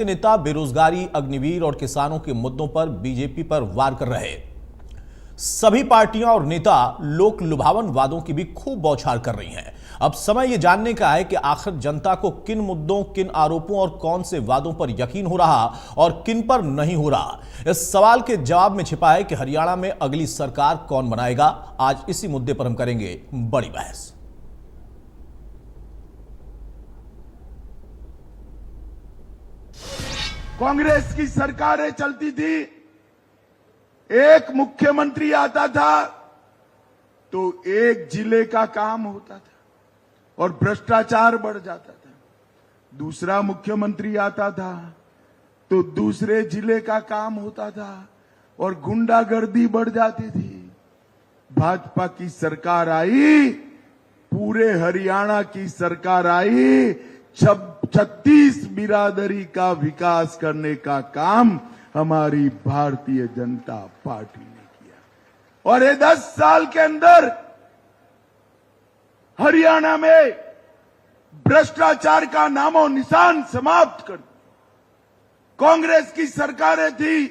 नेता बेरोजगारी, अग्निवीर और किसानों के मुद्दों पर बीजेपी पर वार कर रहे। सभी पार्टियां और नेता लोक लुभावन वादों की भी खूब बौछार कर रही हैं। अब समय यह जानने का है कि आखिर जनता को किन मुद्दों, किन आरोपों और कौन से वादों पर यकीन हो रहा और किन पर नहीं हो रहा। इस सवाल के जवाब में छिपा है कि हरियाणा में अगली सरकार कौन बनाएगा। आज इसी मुद्दे पर हम करेंगे बड़ी बहस। कांग्रेस की सरकारें चलती थी, एक मुख्यमंत्री आता था तो एक जिले का काम होता था और भ्रष्टाचार बढ़ जाता था। दूसरा मुख्यमंत्री आता था तो दूसरे जिले का काम होता था और गुंडागर्दी बढ़ जाती थी। भाजपा की सरकार आई, पूरे हरियाणा की सरकार आई, 36 बिरादरी का विकास करने का काम हमारी भारतीय जनता पार्टी ने किया और ये 10 साल के अंदर हरियाणा में भ्रष्टाचार का नामो निशान समाप्त कर दिया। कांग्रेस की सरकारें थी,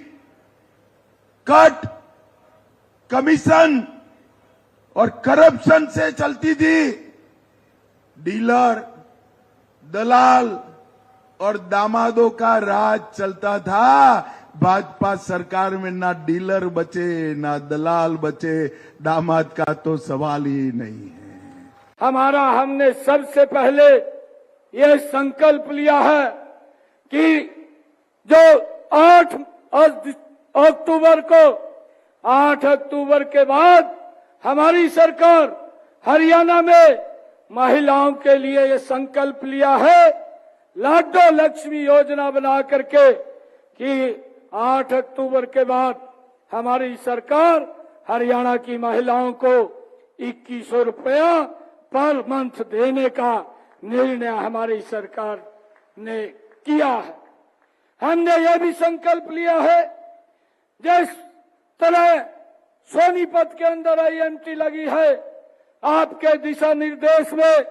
कट, कमीशन और करप्शन से चलती थी। डीलर, दलाल और दामादों का राज चलता था। भाजपा सरकार में ना डीलर बचे, ना दलाल बचे, दामाद का तो सवाल ही नहीं है। हमने सबसे पहले ये संकल्प लिया है कि जो 8 अक्टूबर के बाद हमारी सरकार हरियाणा में महिलाओं के लिए ये संकल्प लिया है, लाडो लक्ष्मी योजना बना करके कि 8 अक्टूबर के बाद हमारी सरकार हरियाणा की महिलाओं को 2100 रुपया पर मंथ देने का निर्णय हमारी सरकार ने किया है। हमने यह भी संकल्प लिया है, जिस तरह सोनीपत के अंदर IMT लगी है, आपके दिशा निर्देश में,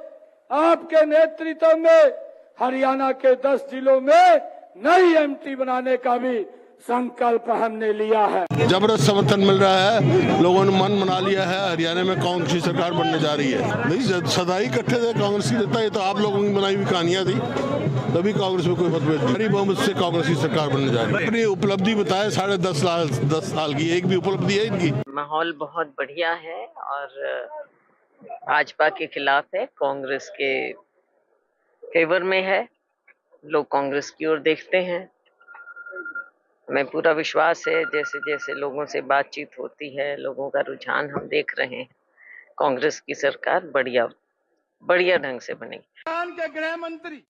आपके नेतृत्व में हरियाणा के 10 जिलों में नई MT बनाने का भी संकल्प हमने लिया है। जबरदस्त समर्थन मिल रहा है, लोगों ने मन बना लिया है। हरियाणा में कांग्रेस की सरकार बनने जा रही है। नहीं, सदा ही इकट्ठे थे कांग्रेस की नेता, ये तो आप लोगों की बनाई हुई कहानियां थी, तभी कांग्रेस में कोई मतभेद नहीं। बड़ी बहुमत से कांग्रेस की सरकार बनने जा रही है। अपनी उपलब्धि बताए, 10.5 साल की एक भी उपलब्धि है इनकी। माहौल बहुत बढ़िया है और भाजपा के खिलाफ है, कांग्रेस के फेवर में है। लोग कांग्रेस की ओर देखते हैं। हमें पूरा विश्वास है, जैसे जैसे लोगों से बातचीत होती है, लोगों का रुझान हम देख रहे हैं, कांग्रेस की सरकार बढ़िया ढंग से बनेगी। के गृह मंत्री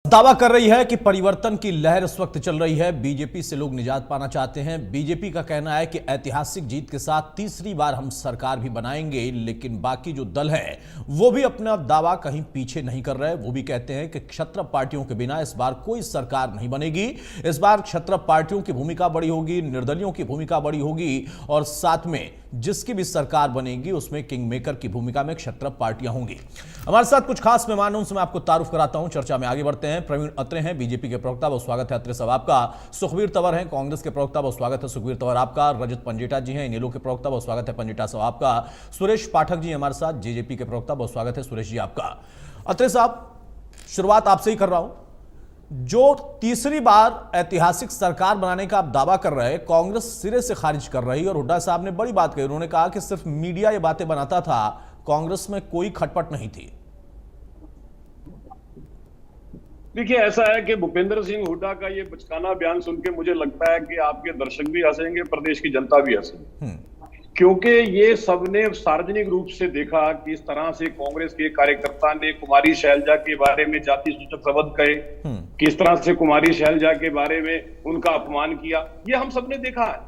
दावा कर रही है कि परिवर्तन की लहर इस वक्त चल रही है। बीजेपी से लोग निजात पाना चाहते हैं। बीजेपी का कहना है कि ऐतिहासिक जीत के साथ तीसरी बार हम सरकार भी बनाएंगे, लेकिन बाकी जो दल है वो भी अपना दावा कहीं पीछे नहीं कर रहे। वो भी कहते हैं कि क्षत्रप पार्टियों के बिना इस बार कोई सरकार नहीं बनेगी। इस बार क्षत्रप पार्टियों की भूमिका बड़ी होगी, निर्दलियों की भूमिका बड़ी होगी और साथ में जिसकी भी सरकार बनेगी उसमें किंग मेकर की भूमिका में क्षत्रप पार्टियां होंगी। हमारे साथ कुछ खास मेहमान, उनसे मैं आपको तारुफ कराता हूं। चर्चा में आगे बढ़ते हैं। प्रवीण अत्रे हैं बीजेपी के प्रवक्ता, बहुत स्वागत है अत्रे साहब आपका। सुखबीर तंवर हैं कांग्रेस के प्रवक्ता, बहुत स्वागत है सुखबीर तंवर आपका। रजत पंजेटा जी हैं इनेलो के प्रवक्ता, बहुत स्वागत है पंजेटा साहब आपका। सुरेश पाठक जी हमारे साथ जेजेपी के प्रवक्ता, बहुत स्वागत है सुरेश जी आपका। अत्रे साहब, शुरुआत आपसे ही कर रहा हूं। जो तीसरी बार ऐतिहासिक सरकार बनाने का आप दावा कर रहे हैं, कांग्रेस सिरे से खारिज कर रही है और हुड्डा साहब ने बड़ी बात कही। उन्होंने कहा कि सिर्फ मीडिया ये बातें बनाता था, कांग्रेस में कोई खटपट नहीं थी। देखिए, ऐसा है कि भूपेंद्र सिंह हुड्डा का ये बचकाना बयान सुन के मुझे लगता है कि आपके दर्शक भी हंसेंगे, प्रदेश की जनता भी हंसेगी, क्योंकि ये सबने सार्वजनिक रूप से देखा कि इस तरह से कांग्रेस के कार्यकर्ता ने कुमारी शैलजा के बारे में जाति सूचक शब्द कहे, किस तरह से कुमारी शैलजा के बारे में उनका अपमान किया, ये हम सबने देखा है।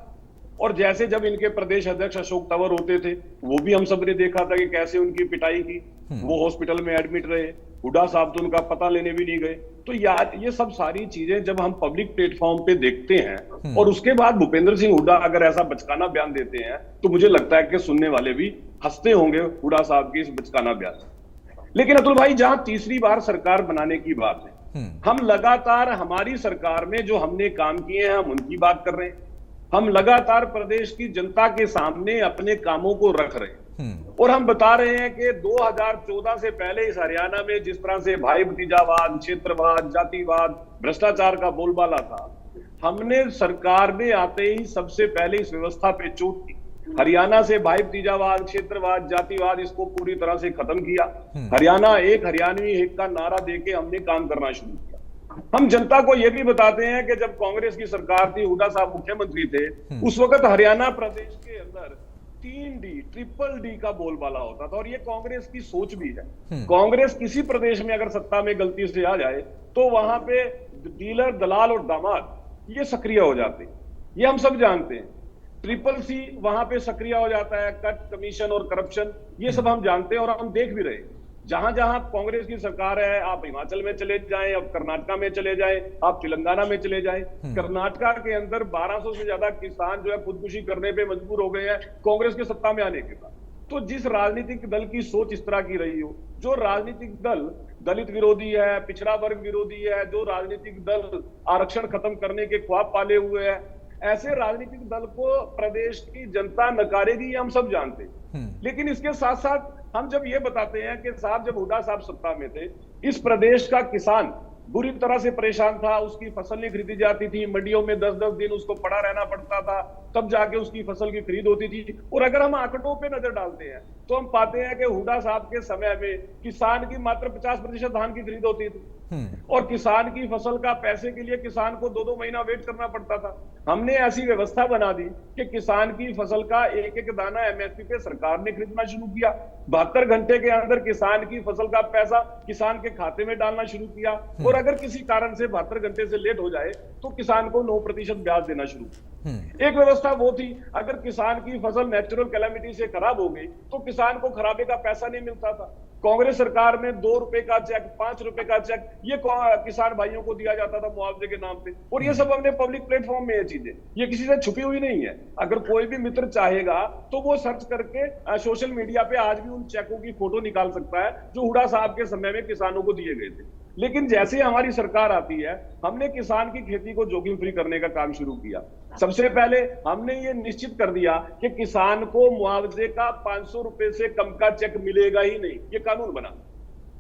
और जैसे जब इनके प्रदेश अध्यक्ष अशोक तंवर होते थे, वो भी हम सबने देखा था कि कैसे उनकी पिटाई की। वो हॉस्पिटल में एडमिट रहे, हुड्डा साहब तो उनका पता लेने भी नहीं गए। तो यार, ये सब सारी चीजें जब हम पब्लिक प्लेटफॉर्म पे देखते हैं और उसके बाद भूपेंद्र सिंह हुड्डा अगर ऐसा बचकाना बयान देते हैं, तो मुझे लगता है कि सुनने वाले भी हंसते होंगे हुड्डा साहब की इस बचकाना बयान। लेकिन अतुल भाई, जहां तीसरी बार सरकार बनाने की बात है, हम लगातार हमारी सरकार में जो हमने काम किए हैं हम उनकी बात कर रहे हैं। हम लगातार प्रदेश की जनता के सामने अपने कामों को रख रहे हैं और हम बता रहे हैं कि 2014 से पहले इस हरियाणा में जिस तरह से भाई भतीजावाद, क्षेत्रवाद, जातिवाद, भ्रष्टाचार का बोलबाला था, हमने सरकार में आते ही सबसे पहले इस व्यवस्था पे चोट की। हरियाणा से भाई भतीजावाद, क्षेत्रवाद, जातिवाद इसको पूरी तरह से खत्म किया। हरियाणा एक, हरियाणवी एक का नारा देके हमने काम करना शुरू किया। हम जनता को यह भी बताते हैं कि जब कांग्रेस की सरकार थी, हुड्डा साहब मुख्यमंत्री थे, उस वक्त हरियाणा प्रदेश के अंदर 3D, ट्रिपल डी का बोलबाला होता था और ये कांग्रेस की सोच भी है। कांग्रेस किसी प्रदेश में अगर सत्ता में गलती से आ जाए तो वहां पे डीलर, दलाल और दामाद ये सक्रिय हो जाते हैं, ये हम सब जानते हैं। ट्रिपल सी वहां पे सक्रिय हो जाता है, कट, कमीशन और करप्शन, ये सब हम जानते हैं और हम देख भी रहे हैं। जहां जहां कांग्रेस की सरकार है, आप हिमाचल में चले जाएं, आप कर्नाटका में चले जाएं, आप तेलंगाना में चले जाएं, कर्नाटका के अंदर 1200 से ज्यादा किसान जो है खुदकुशी करने पे मजबूर हो गए हैं कांग्रेस के सत्ता में आने के बाद। तो जिस राजनीतिक दल की सोच इस तरह की रही हो, जो राजनीतिक दल दलित विरोधी है, पिछड़ा वर्ग विरोधी है, जो राजनीतिक दल आरक्षण खत्म करने के ख्वाब पाले हुए है, ऐसे राजनीतिक दल को प्रदेश की जनता नकारेगी, ये हम सब जानते हैं। लेकिन इसके साथ साथ हम जब ये बताते हैं कि साहब जब हुड्डा साहब सत्ता में थे, इस प्रदेश का किसान बुरी तरह से परेशान था, उसकी फसल नहीं खरीदी जाती थी, मंडियों में 10-10 दिन उसको पड़ा रहना पड़ता था, तब जाके उसकी फसल की खरीद होती थी। और अगर हम आंकड़ों पे नजर डालते हैं तो हम पाते हैं कि हुड्डा साहब के समय में किसान की मात्र 50% धान की खरीद होती थी और किसान की फसल का पैसे के लिए किसान को 2-2 महीना वेट करना पड़ता था। हमने ऐसी व्यवस्था बना दी कि किसान की फसल का एक एक दाना एमएसपी पे सरकार ने खरीदना शुरू किया। 72 घंटे के अंदर किसान की फसल का पैसा किसान के खाते में डालना शुरू किया और अगर किसी कारण से 72 घंटे से लेट हो जाए तो किसान को 9% ब्याज देना शुरू किया। एक व्यवस्था वो थी, अगर किसान की फसल नेचुरल कैलामिटी से खराब हो गई तो किसान को खराबे का पैसा नहीं मिलता था। कांग्रेस सरकार में 2 रुपए का चेक, 5 रुपए का चेक ये किसान भाइयों को दिया जाता था मुआवजे के नाम पे। और ये सब हमने पब्लिक प्लेटफॉर्म में ये चीजें, ये किसी से छुपी हुई नहीं है। अगर कोई भी मित्र चाहेगा तो वो सर्च करके सोशल मीडिया पे आज भी उन चेकों की फोटो निकाल सकता है जो हुड्डा साहब के समय में किसानों को दिए गए थे। लेकिन जैसे हमारी सरकार आती है, हमने किसान की खेती को जोखिम फ्री करने का काम शुरू किया। सबसे पहले हमने ये निश्चित कर दिया कि किसान को मुआवजे का 500 रुपए से कम का चेक मिलेगा ही नहीं, ये कानून बना।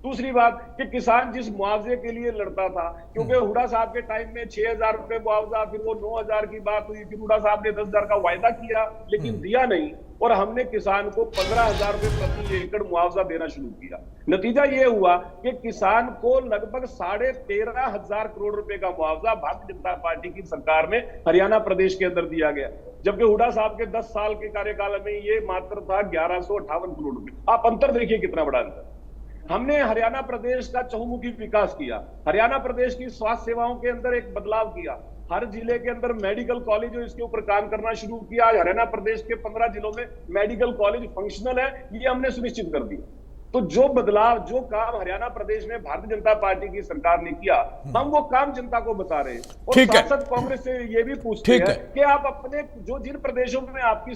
दूसरी बात कि किसान जिस मुआवजे के लिए लड़ता था, क्योंकि हुड्डा साहब के टाइम में 6,000 रुपए मुआवजा, फिर वो 9,000 की बात हुई, फिर हुड्डा साहब ने 10,000 का वायदा किया लेकिन दिया नहीं और हमने किसान को 15,000 रुपए प्रति एकड़ मुआवजा देना शुरू किया। नतीजा ये हुआ कि किसान को लगभग 13,500 करोड़ रुपए का मुआवजा भारतीय जनता पार्टी की सरकार में हरियाणा प्रदेश के अंदर दिया गया, जबकि हुड्डा साहब के 10 साल के कार्यकाल में ये मात्र था 1158 करोड़ रुपए। आप अंतर देखिए कितना बड़ा अंतर। हमने हरियाणा प्रदेश का चहुमुखी विकास किया, हरियाणा प्रदेश की स्वास्थ्य सेवाओं के अंदर एक बदलाव किया, हर जिले के अंदर मेडिकल कॉलेज इसके ऊपर काम करना शुरू किया। हरियाणा प्रदेश के 15 जिलों में मेडिकल कॉलेज फंक्शनल है, ये हमने सुनिश्चित कर दिया। तो जो बदलाव, जो काम हरियाणा प्रदेश में भारतीय जनता पार्टी की सरकार ने किया, हम वो काम जनता को बता रहे हैं। और साथ साथ कांग्रेस से ये भी पूछते हैं कि आप अपने जो जिन प्रदेशों में आपकी